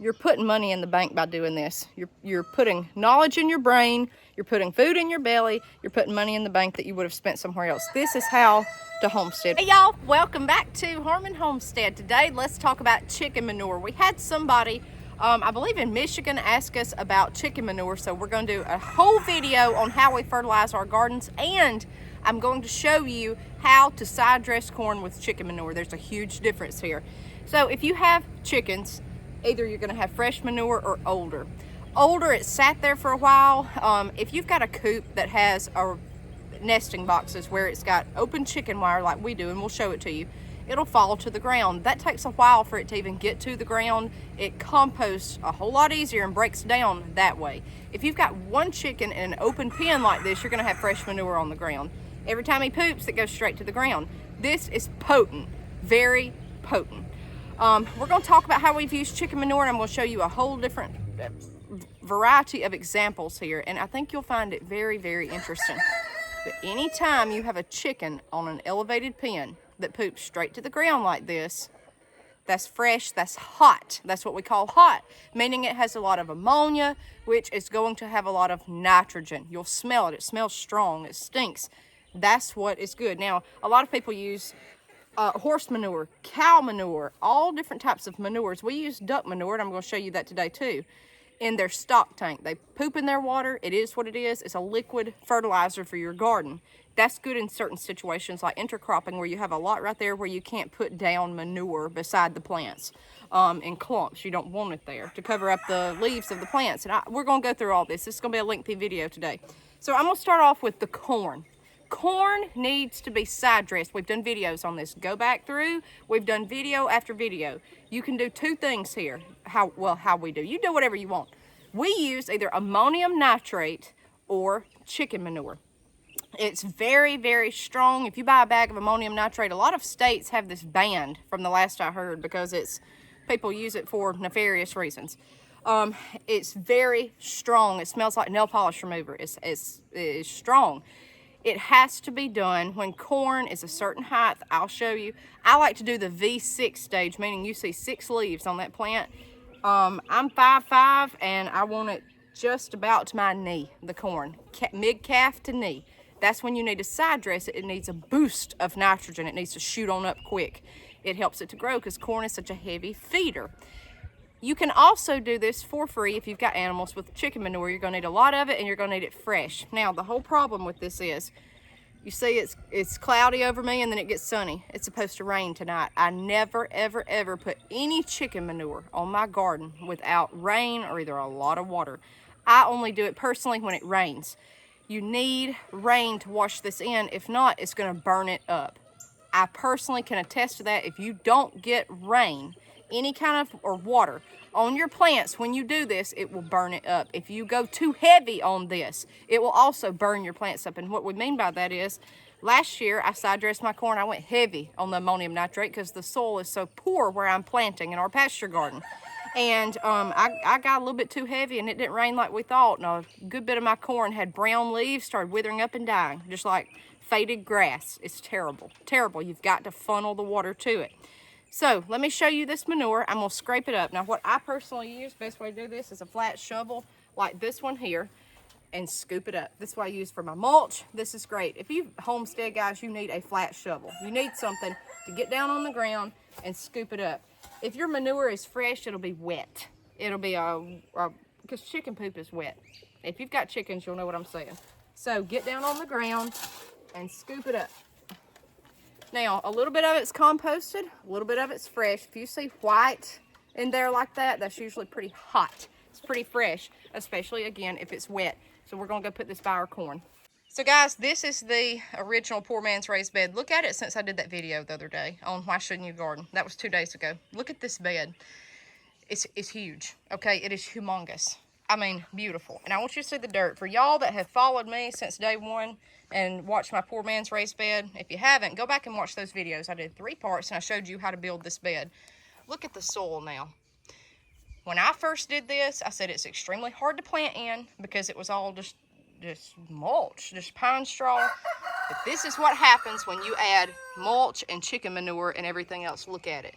you're putting money in the bank by doing this. You're putting knowledge in your brain, you're putting food in your belly, you're putting money in the bank that you would have spent somewhere else. This is how to homestead. Hey y'all, welcome back to Harmon Homestead. Today, let's talk about chicken manure. We had somebody, I believe in Michigan, ask us about chicken manure, so we're going to do a whole video on how we fertilize our gardens, and I'm going to show you how to side dress corn with chicken manure. There's a huge difference here. So if you have chickens, either you're going to have fresh manure or older. Older, it sat there for a while. If you've got a coop that has a nesting boxes where it's got open chicken wire like we do, and we'll show it to you, it'll fall to the ground. That takes a while for it to even get to the ground. It composts a whole lot easier and breaks down that way. If you've got one chicken in an open pen like this, you're going to have fresh manure on the ground. Every time he poops, it goes straight to the ground. This is potent, very potent. We're going to talk about how we've used chicken manure, and I'm going to show you a whole different variety of examples here, and I think you'll find it very, very interesting. But anytime you have a chicken on an elevated pen that poops straight to the ground like this, that's fresh, that's hot. That's what we call hot, meaning it has a lot of ammonia, which is going to have a lot of nitrogen. You'll smell it. It smells strong. It stinks. That's what is good. Now, a lot of people use horse manure, cow manure, all different types of manures. We use duck manure, and I'm going to show you that today too, in their stock tank. They poop in their water. It is what it is. It's a liquid fertilizer for your garden. That's good in certain situations like intercropping, where you have a lot right there where you can't put down manure beside the plants in clumps. You don't want it there to cover up the leaves of the plants. And we're going to go through all this. This is going to be a lengthy video today. So I'm going to start off with the corn. Corn needs to be side dressed. We've done videos on this. Go back through. We've done video after video. You can do two things here. How we do. You do whatever you want. We use either ammonium nitrate or chicken manure. It's very, very strong. If you buy a bag of ammonium nitrate, a lot of states have this banned from the last I heard because people use it for nefarious reasons. It's very strong. It smells like nail polish remover. It's strong. It has to be done when corn is a certain height. I'll show you. I like to do the V6 stage, meaning you see 6 leaves on that plant. I'm 5'5", and I want it just about to my knee, the corn, mid-calf to knee. That's when you need to side dress it. It needs a boost of nitrogen. It needs to shoot on up quick. It helps it to grow because corn is such a heavy feeder. You can also do this for free if you've got animals with chicken manure. You're going to need a lot of it, and you're going to need it fresh. Now, the whole problem with this is, you see it's cloudy over me, and then it gets sunny. It's supposed to rain tonight. I never, ever, ever put any chicken manure on my garden without rain or either a lot of water. I only do it personally when it rains. You need rain to wash this in. If not, it's going to burn it up. I personally can attest to that. If you don't get rain, any kind of or water on your plants when you do this, it will burn it up. If you go too heavy on this, it will also burn your plants up. And what we mean by that is, last year I side dressed my corn. I went heavy on the ammonium nitrate because the soil is so poor where I'm planting in our pasture garden. And I got a little bit too heavy, and it didn't rain like we thought. And a good bit of my corn had brown leaves, started withering up and dying, just like faded grass. It's terrible, terrible. You've got to funnel the water to it. So let me show you this manure. I'm going to scrape it up. Now, what I personally use, best way to do this is a flat shovel like this one here, and scoop it up. This is what I use for my mulch. This is great. If you homestead guys, you need a flat shovel. You need something to get down on the ground and scoop it up. If your manure is fresh, it'll be wet. It'll be because chicken poop is wet. If you've got chickens, you'll know what I'm saying. So get down on the ground and scoop it up. Now, a little bit of it's composted, a little bit of it's fresh. If you see white in there like that, that's usually pretty hot. It's pretty fresh, especially, again, if it's wet. So we're going to go put this by our corn. So, guys, this is the original Poor Man's Raised Bed. Look at it since I did that video the other day on Why Shouldn't You Garden. That was 2 days ago. Look at this bed. It's huge, okay? It is humongous. I mean, beautiful. And I want you to see the dirt. For y'all that have followed me since day one and watched my Poor Man's Raised Bed, if you haven't, go back and watch those videos. I did 3 parts, and I showed you how to build this bed. Look at the soil now. When I first did this, I said it's extremely hard to plant in because it was all just mulch, just pine straw. But this is what happens when you add mulch and chicken manure and everything else. Look at it.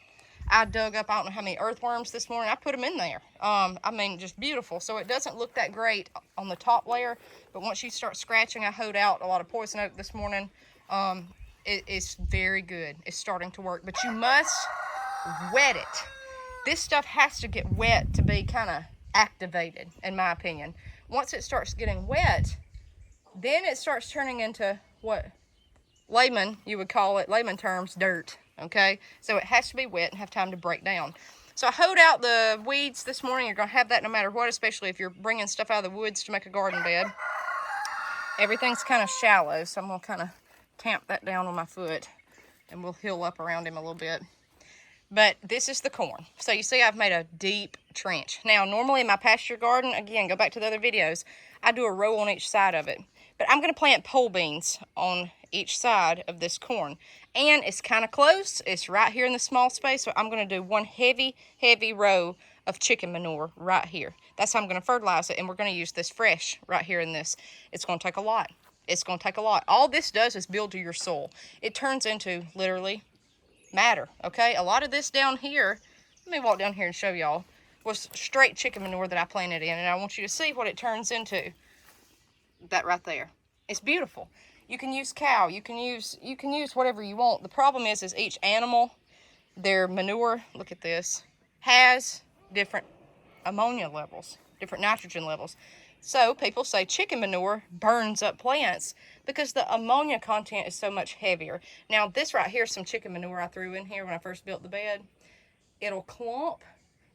I dug up, I don't know how many earthworms this morning. I put them in there. I mean, just beautiful. So it doesn't look that great on the top layer, but once you start scratching, I hoed out a lot of poison oak this morning. It's very good. It's starting to work, but you must wet it. This stuff has to get wet to be kind of activated, in my opinion. Once it starts getting wet, then it starts turning into what you would call it, layman terms, dirt. Okay, so it has to be wet and have time to break down. So I hoed out the weeds this morning. You're going to have that no matter what, especially if you're bringing stuff out of the woods to make a garden bed. Everything's kind of shallow, so I'm going to kind of tamp that down with my foot, and we'll hill up around him a little bit. But this is the corn. So you see I've made a deep trench. Now, normally in my pasture garden, again, go back to the other videos, I do a row on each side of it. But I'm going to plant pole beans on each side of this corn. And it's kind of close. It's right here in the small space. So I'm going to do one heavy row of chicken manure right here. That's how I'm going to fertilize it. And we're going to use this fresh right here in this. It's going to take a lot. It's going to take a lot. All this does is build to your soil. It turns into literally matter. Okay, a lot of this down here, let me walk down here and show y'all, was straight chicken manure that I planted in, and I want you to see what it turns into. That right there. It's beautiful. You can use cow, you can use whatever you want. The problem is each animal, their manure, look at this, has different ammonia levels, different nitrogen levels. So people say chicken manure burns up plants because the ammonia content is so much heavier. Now this right here is some chicken manure I threw in here when I first built the bed. It'll clump.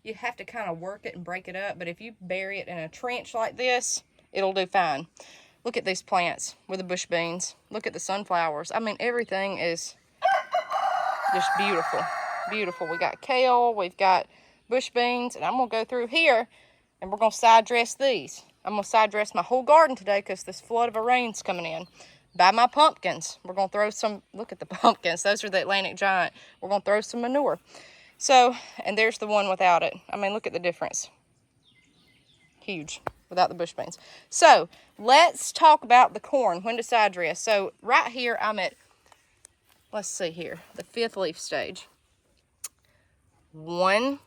You have to kind of work it and break it up, but if you bury it in a trench like this, it'll do fine. Look at these plants with the bush beans. Look at the sunflowers. I mean, everything is just beautiful. Beautiful. We got kale, we've got bush beans, and I'm going to go through here and we're going to side dress these. I'm going to side dress my whole garden today because this flood of a rain's coming in. Buy my pumpkins. We're going to throw some, look at the pumpkins. Those are the Atlantic Giant. We're going to throw some manure. So, and there's the one without it. I mean, look at the difference. Huge without the bush beans. So, let's talk about the corn, when to side dress. So, right here, I'm at, let's see here, the 5th leaf stage. 1,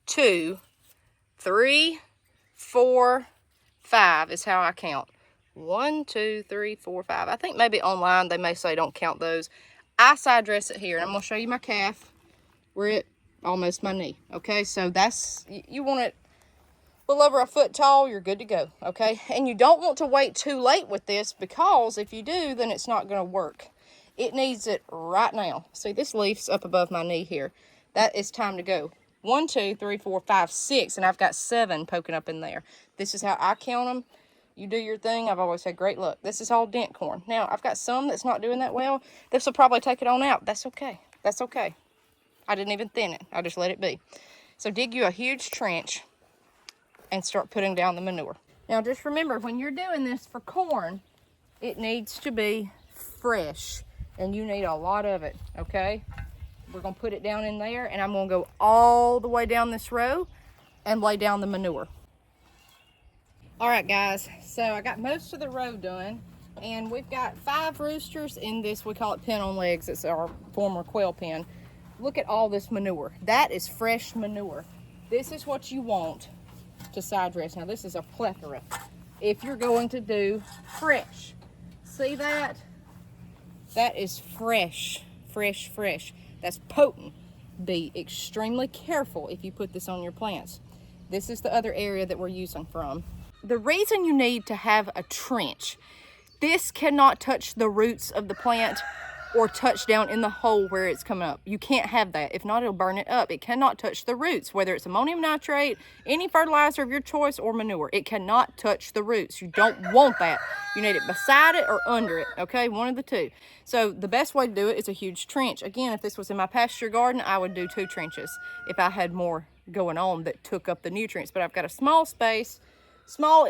2, 3, 4, 5 is how I count. 1, 2, 3, 4, 5. I think maybe online they may say don't count those. I side dress it here, and I'm going to show you my calf. We're at almost my knee. Okay, so that's, you want it a little over a foot tall, you're good to go. Okay, and you don't want to wait too late with this, because if you do, then it's not going to work. It needs it right now. See, this leaf's up above my knee here. That is time to go. 1, 2, 3, 4, 5, 6, and I've got 7 poking up in there. This is how I count them. You do your thing. I've always had great luck. This is all dent corn. Now, I've got some that's not doing that well. This will probably take it on out. That's okay. That's okay. I didn't even thin it. I just let it be. So dig you a huge trench and start putting down the manure. Now, just remember, when you're doing this for corn, it needs to be fresh, and you need a lot of it, okay? We're going to put it down in there, and I'm going to go all the way down this row and lay down the manure. All right, guys, so I got most of the row done, and we've got 5 roosters in this, we call it pen on legs. It's our former quail pen. Look at all this manure. That is fresh manure. This is what you want to side dress. Now, this is a plethora. If you're going to do fresh, see that? That is fresh, fresh, fresh. That's potent. Be extremely careful if you put this on your plants. This is the other area that we're using from. The reason you need to have a trench, this cannot touch the roots of the plant or touch down in the hole where it's coming up. You can't have that. If not, it'll burn it up. It cannot touch the roots, whether it's ammonium nitrate, any fertilizer of your choice, or manure. It cannot touch the roots. You don't want that. You need it beside it or under it, okay? One of the two. So the best way to do it is a huge trench. Again, if this was in my pasture garden, I would do 2 trenches if I had more going on that took up the nutrients. But I've got a small space, small,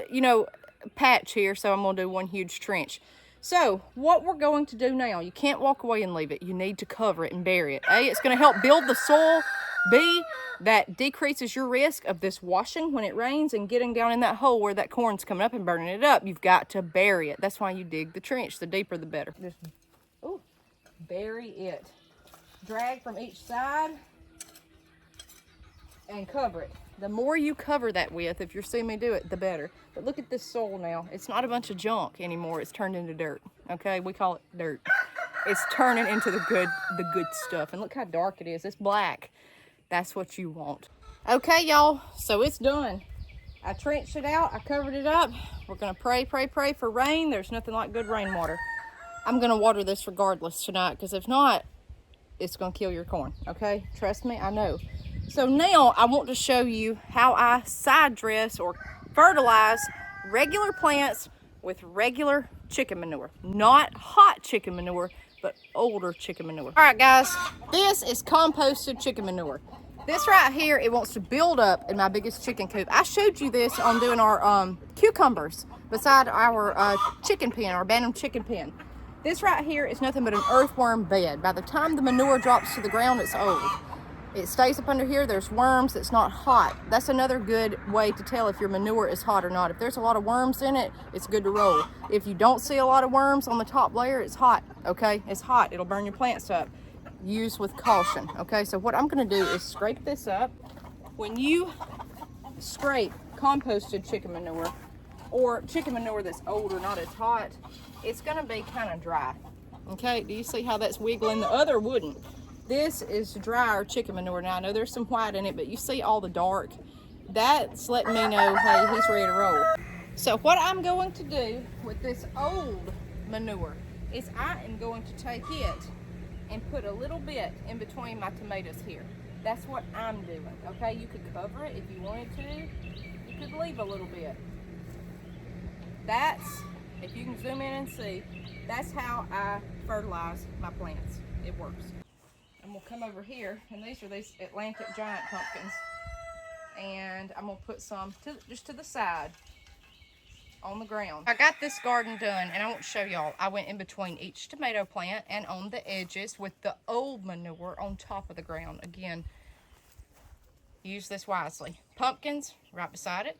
patch here, so I'm going to do 1 huge trench. So what we're going to do now, you can't walk away and leave it. You need to cover it and bury it. A, it's going to help build the soil. B, that decreases your risk of this washing when it rains and getting down in that hole where that corn's coming up and burning it up. You've got to bury it. That's why you dig the trench. The deeper, the better. Ooh, bury it. Drag from each side and cover it. The more you cover that with, if you're seeing me do it, the better. But look at this soil now. It's not a bunch of junk anymore. It's turned into dirt. Okay, we call it dirt. It's turning into the good stuff. And look how dark it is. It's black. That's what you want. Okay, y'all. So it's done. I trenched it out. I covered it up. We're gonna pray for rain. There's nothing like good rainwater. I'm gonna water this regardless tonight, because if not, it's gonna kill your corn. Okay, trust me, I know. So now I want to show you how I side dress or fertilize regular plants with regular chicken manure. Not hot chicken manure, but older chicken manure. All right, guys, this is composted chicken manure. This right here, it wants to build up in my biggest chicken coop. I showed you this on doing our cucumbers beside our chicken pen, our abandoned chicken pen. This right here is nothing but an earthworm bed. By the time the manure drops to the ground, it's old. It stays up under here. There's worms. It's not hot. That's another good way to tell if your manure is hot or not. If there's a lot of worms in it, it's good to roll. If you don't see a lot of worms on the top layer, it's hot, okay? It's hot. It'll burn your plants up. Use with caution, okay? So what I'm going to do is scrape this up. When you scrape composted chicken manure or chicken manure that's older, not as hot, it's going to be kind of dry, okay? Do you see how that's wiggling? The other wouldn't. This is drier chicken manure. Now, I know there's some white in it, but you see all the dark. That's letting me know, hey, he's ready to roll. So what I'm going to do with this old manure is I am going to take it and put a little bit in between my tomatoes here. That's what I'm doing, okay? You could cover it if you wanted to. You could leave a little bit. That's, if you can zoom in and see, that's how I fertilize my plants. It works. And we'll come over here, and these are these Atlantic giant pumpkins. And I'm gonna put some just to the side on the ground. I got this garden done, and I want to show y'all. I went in between each tomato plant and on the edges with the old manure on top of the ground. Again, use this wisely. Pumpkins right beside it.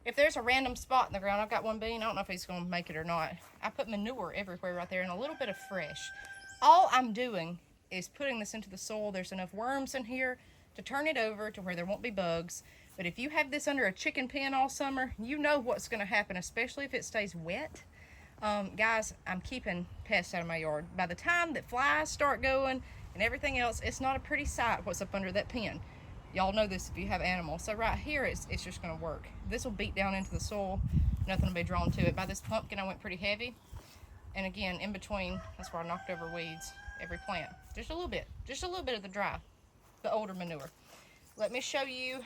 If there's a random spot in the ground, I've got one bean. I don't know if he's gonna make it or not. I put manure everywhere right there and a little bit of fresh. All I'm doing is putting this into the soil. There's enough worms in here to turn it over to where there won't be bugs. But if you have this under a chicken pen all summer, you know what's going to happen, especially if it stays wet. Guys, I'm keeping pests out of my yard. By the time that flies start going and everything else, it's not a pretty sight what's up under that pen. Y'all know this if you have animals. So right here, it's just going to work. This will beat down into the soil. Nothing will be drawn to it. By this pumpkin, I went pretty heavy. And again, in between, that's where I knocked over weeds. Every plant, just a little bit of the older manure. Let me show you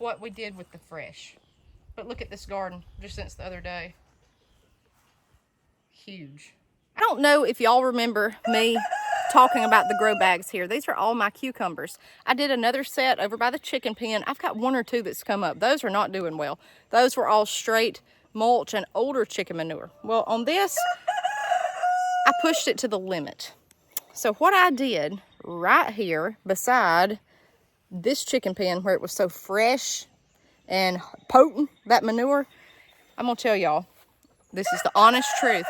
what we did with the fresh. But look at this garden just since the other day. Huge. I don't know if y'all remember me talking about the grow bags here. These are all my cucumbers. I did another set over by the chicken pen. I've got one or two that's come up. Those are not doing well. Those were all straight mulch and older chicken manure. Well, on this, I pushed it to the limit. So what I did right here beside this chicken pen where it was so fresh and potent, that manure, I'm gonna tell y'all, this is the honest truth.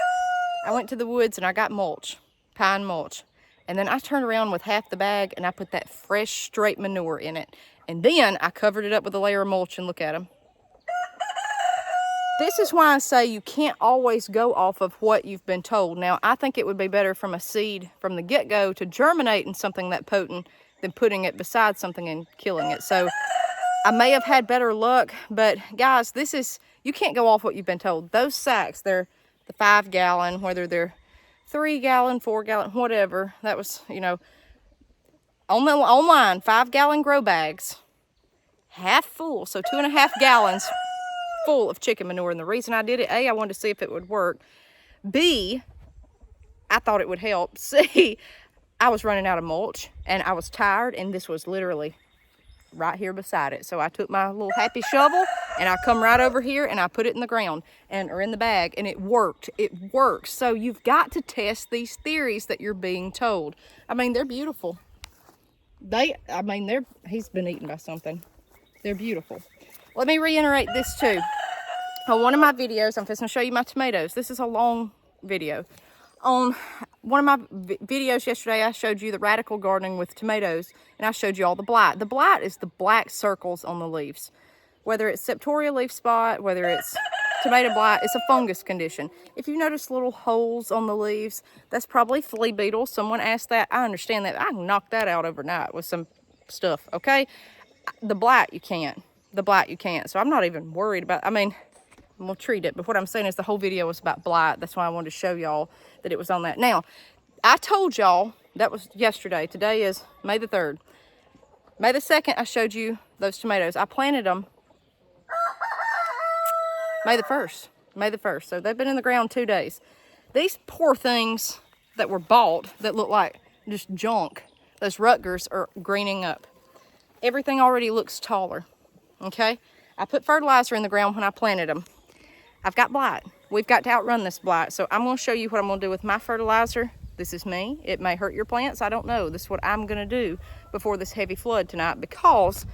I went to the woods and I got mulch, pine mulch. And then I turned around with half the bag and I put that fresh straight manure in it. And then I covered it up with a layer of mulch, and look at them. This is why I say you can't always go off of what you've been told. Now, I think it would be better from a seed from the get-go to germinate in something that potent than putting it beside something and killing it. So I may have had better luck, but guys, you can't go off what you've been told. Those sacks, they're the 5 gallon, whether they're 3 gallon, 4 gallon, whatever. That was, you know, online, 5 gallon grow bags, half full, so 2.5 gallons full of chicken manure. And the reason I did it, A, I wanted to see if it would work. B, I thought it would help. C, I was running out of mulch and I was tired, and this was literally right here beside it. So I took my little happy shovel and I come right over here and I put it in the ground or in the bag, and it worked. It works. So you've got to test these theories that you're being told. I mean, they're beautiful. He's been eaten by something. They're beautiful. Let me reiterate this too. On one of my videos, I'm just going to show you my tomatoes. This is a long video. On One of my videos yesterday, I showed you the radical gardening with tomatoes, and I showed you all the blight. The blight is the black circles on the leaves. Whether it's septoria leaf spot, whether it's tomato blight, it's a fungus condition. If you notice little holes on the leaves, that's probably flea beetles. Someone asked that. I understand that. I can knock that out overnight with some stuff, okay? The blight, you can't. The blight, you can't. So I'm not even worried about, I mean, we'll treat it, but what I'm saying is the whole video was about blight. That's why I wanted to show y'all that it was on that. Now, I told y'all, that was yesterday. Today is May the 3rd. May the 2nd, I showed you those tomatoes. I planted them May the 1st. May the 1st. So they've been in the ground 2 days. These poor things that were bought that look like just junk, those Rutgers are greening up. Everything already looks taller, okay? I put fertilizer in the ground when I planted them. I've got blight. We've got to outrun this blight. So I'm going to show you what I'm going to do with my fertilizer. This is me. It may hurt your plants. I don't know. This is what I'm going to do before this heavy flood tonight because,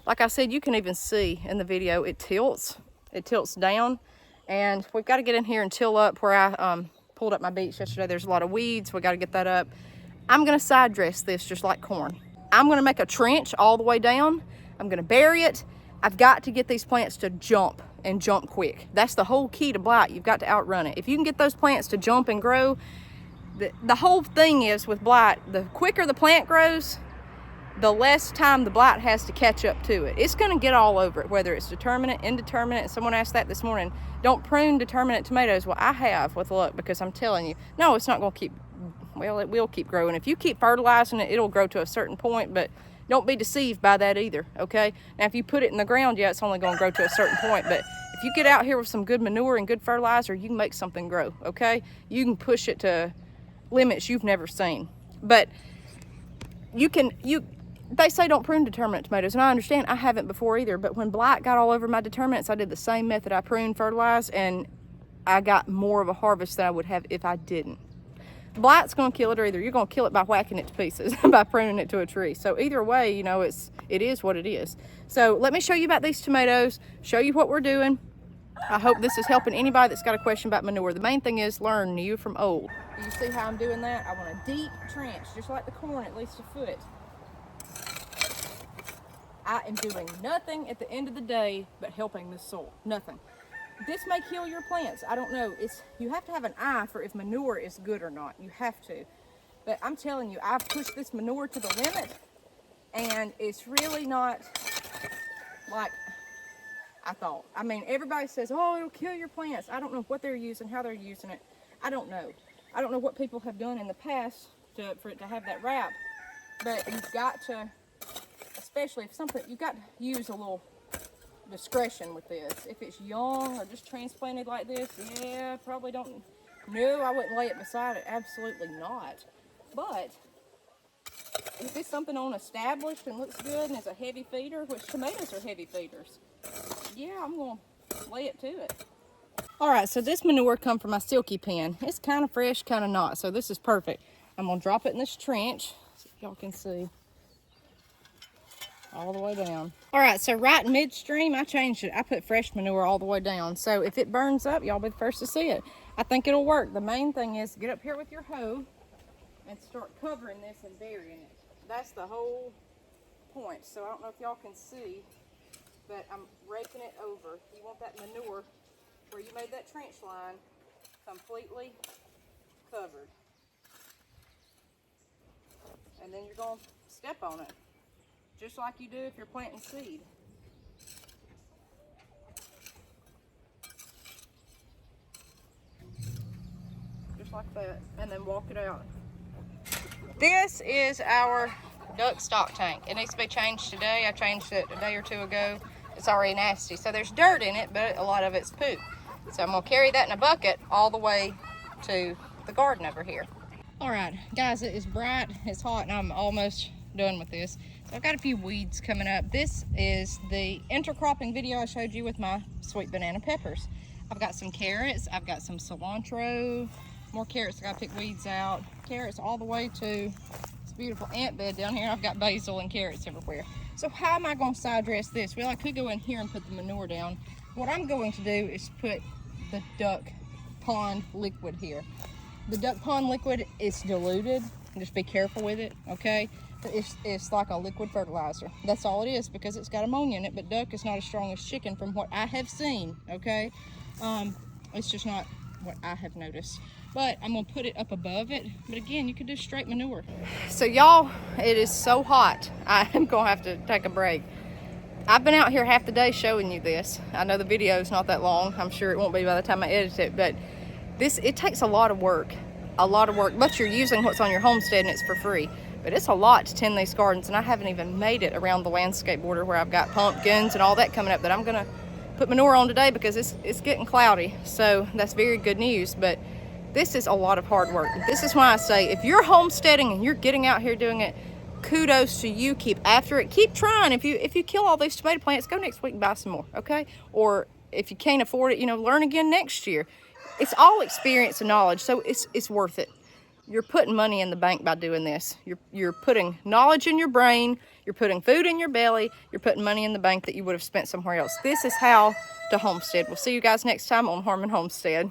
like I said, you can even see in the video, it tilts. It tilts down. And we've got to get in here and till up where I pulled up my beach yesterday. There's a lot of weeds. We got to get that up. I'm going to side dress this just like corn. I'm going to make a trench all the way down. I'm going to bury it. I've got to get these plants to jump and jump quick. That's the whole key to blight. You've got to outrun it. If you can get those plants to jump and grow, the whole thing is with blight, the quicker the plant grows, the less time the blight has to catch up to it. It's going to get all over it, whether it's determinate, indeterminate. Someone asked that this morning. Don't prune determinate tomatoes. Well, I have with luck because I'm telling you, no, it's not going to keep, well, it will keep growing. If you keep fertilizing it, it'll grow to a certain point, but don't be deceived by that either, okay? Now, if you put it in the ground, yeah, it's only going to grow to a certain point, but if you get out here with some good manure and good fertilizer, you can make something grow, okay? You can push it to limits you've never seen. But they say don't prune determinate tomatoes, and I understand. I haven't before either, but when blight got all over my determinants, I did the same method. I pruned, fertilized, and I got more of a harvest than I would have if I didn't. Blight's going to kill it, or either you're going to kill it by whacking it to pieces, by pruning it to a tree. So either way, you know, it is what it is. So let me show you about these tomatoes, show you what we're doing. I hope this is helping anybody that's got a question about manure. The main thing is learn new from old. You see how I'm doing that? I want a deep trench, just like the corn, at least a foot. I am doing nothing at the end of the day but helping the soil. Nothing. This may kill your plants. I don't know. You have to have an eye for if manure is good or not. You have to. But I'm telling you, I've pushed this manure to the limit, and it's really not like I thought. I mean, everybody says, oh, it'll kill your plants. I don't know what they're using, how they're using it. I don't know. I don't know what people have done in the past for it to have that wrap. But you've got to, especially if something, you've got to use a little discretion with this. If it's young or just transplanted like this, yeah, probably don't. No, I wouldn't lay it beside it. Absolutely not. But if it's something on established and looks good and is a heavy feeder, which tomatoes are heavy feeders, yeah, I'm going to lay it to it. All right, so this manure come from my silky pen. It's kind of fresh, kind of not, so this is perfect. I'm going to drop it in this trench so y'all can see. All the way down. All right, so right midstream, I changed it. I put fresh manure all the way down. So if it burns up, y'all be the first to see it. I think it'll work. The main thing is get up here with your hoe and start covering this and burying it. That's the whole point. So I don't know if y'all can see, but I'm raking it over. You want that manure where you made that trench line completely covered. And then you're going to step on it, just like you do if you're planting seed. Just like that, and then walk it out. This is our duck stock tank. It needs to be changed today. I changed it a day or two ago. It's already nasty. So there's dirt in it, but a lot of it's poop. So I'm gonna carry that in a bucket all the way to the garden over here. All right, guys, it is bright, it's hot, and I'm almost done with this. So I've got a few weeds coming up. This is the intercropping video I showed you with my sweet banana peppers. I've got some carrots, I've got some cilantro, more carrots, I gotta pick weeds out. Carrots all the way to this beautiful ant bed down here. I've got basil and carrots everywhere. So how am I gonna side dress this? Well, I could go in here and put the manure down. What I'm going to do is put the duck pond liquid here. The duck pond liquid is diluted. Just be careful with it, okay? It's like a liquid fertilizer. That's all it is, because it's got ammonia in it, but duck is not as strong as chicken from what I have seen, okay? It's just not what I have noticed. But I'm gonna put it up above it. But again, you could do straight manure. So y'all, it is so hot. I am gonna have to take a break. I've been out here half the day showing you this. I know the video is not that long. I'm sure it won't be by the time I edit it, but it takes a lot of work, but you're using what's on your homestead and it's for free. But it's a lot to tend these gardens, and I haven't even made it around the landscape border where I've got pumpkins and all that coming up that I'm gonna put manure on today, because it's getting cloudy. So that's very good news, but this is a lot of hard work. This is why I say, if you're homesteading and you're getting out here doing it, kudos to you. Keep after it, keep trying. If you kill all these tomato plants, go next week and buy some more, okay? Or if you can't afford it, learn again next year. It's all experience and knowledge, so it's worth it. You're putting money in the bank by doing this. You're putting knowledge in your brain, you're putting food in your belly, you're putting money in the bank that you would have spent somewhere else. This is how to homestead. We'll see you guys next time on Harmon Homestead.